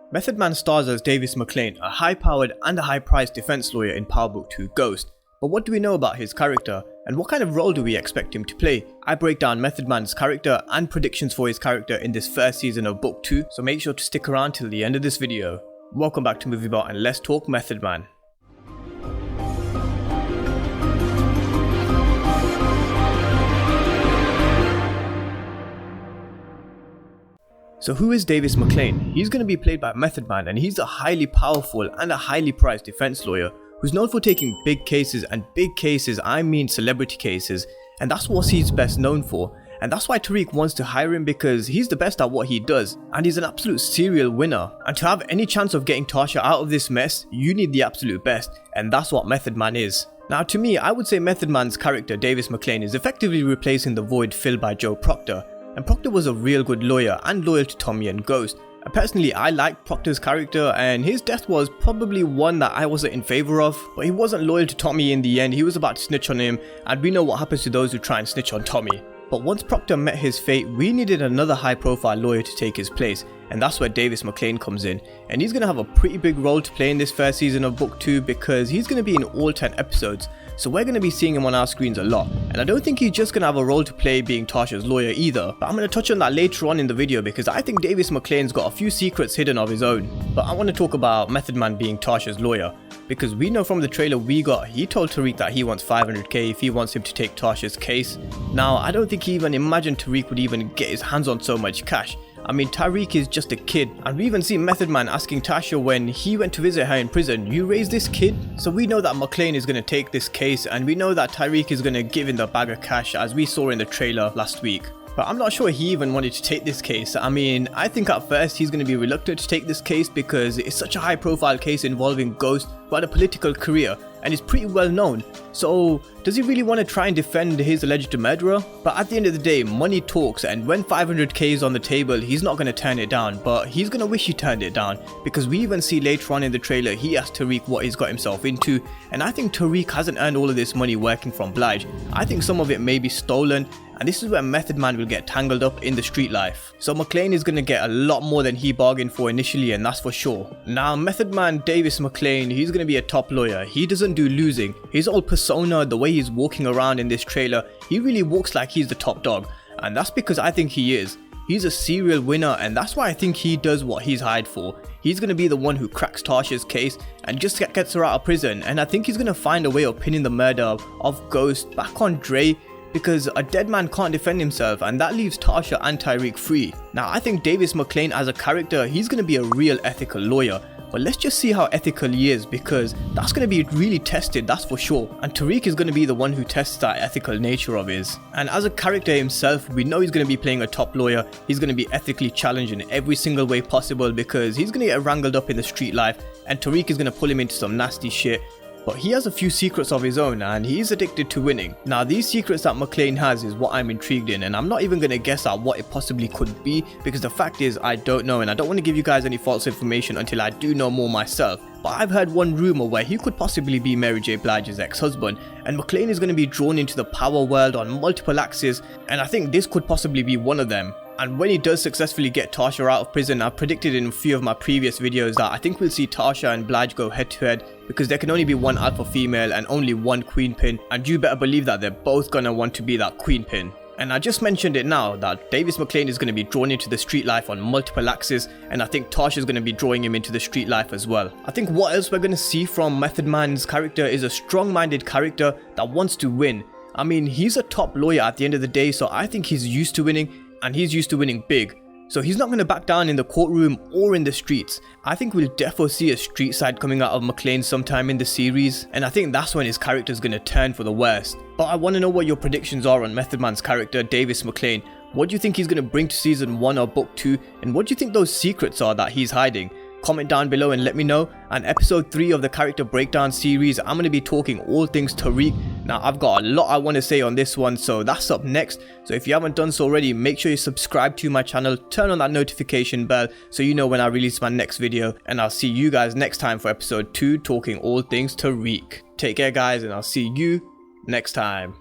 Method Man stars as Davis Maclean, a high-powered and a high-priced defense lawyer in Power Book 2 Ghost. But what do we know about his character, and what kind of role do we expect him to play? I break down Method Man's character and predictions for his character in this first season of Book 2, so make sure to stick around till the end of this video. Welcome back to MovieBot and let's talk Method Man. So who is Davis Maclean? He's going to be played by Method Man, and he's a highly powerful and a highly priced defense lawyer who's known for taking big cases, and big cases I mean celebrity cases, and that's what he's best known for. And that's why Tariq wants to hire him, because he's the best at what he does and he's an absolute serial winner. And to have any chance of getting Tasha out of this mess, you need the absolute best, and that's what Method Man is. Now to me, I would say Method Man's character Davis Maclean is effectively replacing the void filled by Joe Proctor. And Proctor was a real good lawyer and loyal to Tommy and Ghost. And personally, I liked Proctor's character, and his death was probably one that I wasn't in favour of. But he wasn't loyal to Tommy in the end. He was about to snitch on him, and we know what happens to those who try and snitch on Tommy. But once Proctor met his fate, we needed another high profile lawyer to take his place, and that's where Davis Maclean comes in. And he's going to have a pretty big role to play in this first season of Book 2, because he's going to be in all 10 episodes. So we're going to be seeing him on our screens a lot, and I don't think he's just going to have a role to play being Tasha's lawyer either. But I'm going to touch on that later on in the video, because I think Davis Maclean's got a few secrets hidden of his own. But I want to talk about Method Man being Tasha's lawyer, because we know from the trailer we got, he told Tariq that he wants 500k if he wants him to take Tasha's case. Now I don't think he even imagined Tariq would even get his hands on so much cash. I mean, Tariq is just a kid, and we even see Method Man asking Tasha when he went to visit her in prison, "You raised this kid?" So we know that Maclean is going to take this case, and we know that Tariq is going to give him the bag of cash as we saw in the trailer last week. But I'm not sure he even wanted to take this case. I mean, I think at first he's going to be reluctant to take this case because it's such a high profile case involving Ghost who had a political career and is pretty well known. So does he really want to try and defend his alleged murderer? But at the end of the day, money talks, and when 500k is on the table, he's not going to turn it down, but he's going to wish he turned it down, because we even see later on in the trailer he asked Tariq what he's got himself into, and I think Tariq hasn't earned all of this money working from Blige. I think some of it may be stolen, and this is where Method Man will get tangled up in the street life. So Maclean is going to get a lot more than he bargained for initially, and that's for sure. Now Method Man Davis Maclean, he's going to be a top lawyer. He doesn't do losing. His whole persona, the way he's walking around in this trailer, he really walks like he's the top dog, and that's because I think he is. He's a serial winner, and that's why I think he does what he's hired for. He's going to be the one who cracks Tasha's case and just gets her out of prison, and I think he's going to find a way of pinning the murder of Ghost back on Dre, because a dead man can't defend himself, and that leaves Tasha and Tariq free. Now I think Davis Maclean as a character, he's going to be a real ethical lawyer. But let's just see how ethical he is, because that's going to be really tested, that's for sure. And Tariq is going to be the one who tests that ethical nature of his. And as a character himself, we know he's going to be playing a top lawyer. He's going to be ethically challenged in every single way possible, because he's going to get wrangled up in the street life, and Tariq is going to pull him into some nasty shit. But he has a few secrets of his own, and he's addicted to winning. Now these secrets that Maclean has is what I'm intrigued in, and I'm not even going to guess at what it possibly could be, because the fact is I don't know, and I don't want to give you guys any false information until I do know more myself. But I've heard one rumour where he could possibly be Mary J Blige's ex-husband, and Maclean is going to be drawn into the power world on multiple axes, and I think this could possibly be one of them. And when he does successfully get Tasha out of prison, I've predicted in a few of my previous videos that I think we'll see Tasha and Blige go head to head, because there can only be one alpha female and only one queen pin, and you better believe that they're both gonna want to be that queen pin. And I just mentioned it now that Davis Maclean is going to be drawn into the street life on multiple axes, and I think Tasha is going to be drawing him into the street life as well. I think what else we're going to see from Method Man's character is a strong-minded character that wants to win. I mean, he's a top lawyer at the end of the day, so I think he's used to winning, and he's used to winning big. So he's not going to back down in the courtroom or in the streets. I think we'll definitely see a street side coming out of Maclean sometime in the series, and I think that's when his character is going to turn for the worst. But I want to know what your predictions are on Method Man's character Davis Maclean. What do you think he's going to bring to season 1 or book 2, and what do you think those secrets are that he's hiding? Comment down below and let me know. And episode 3 of the character breakdown series, I'm going to be talking all things Tariq. Now I've got a lot I want to say on this one, so that's up next. So if you haven't done so already, make sure you subscribe to my channel, turn on that notification bell so you know when I release my next video, and I'll see you guys next time for episode 2 talking all things Tariq. Take care guys, and I'll see you next time.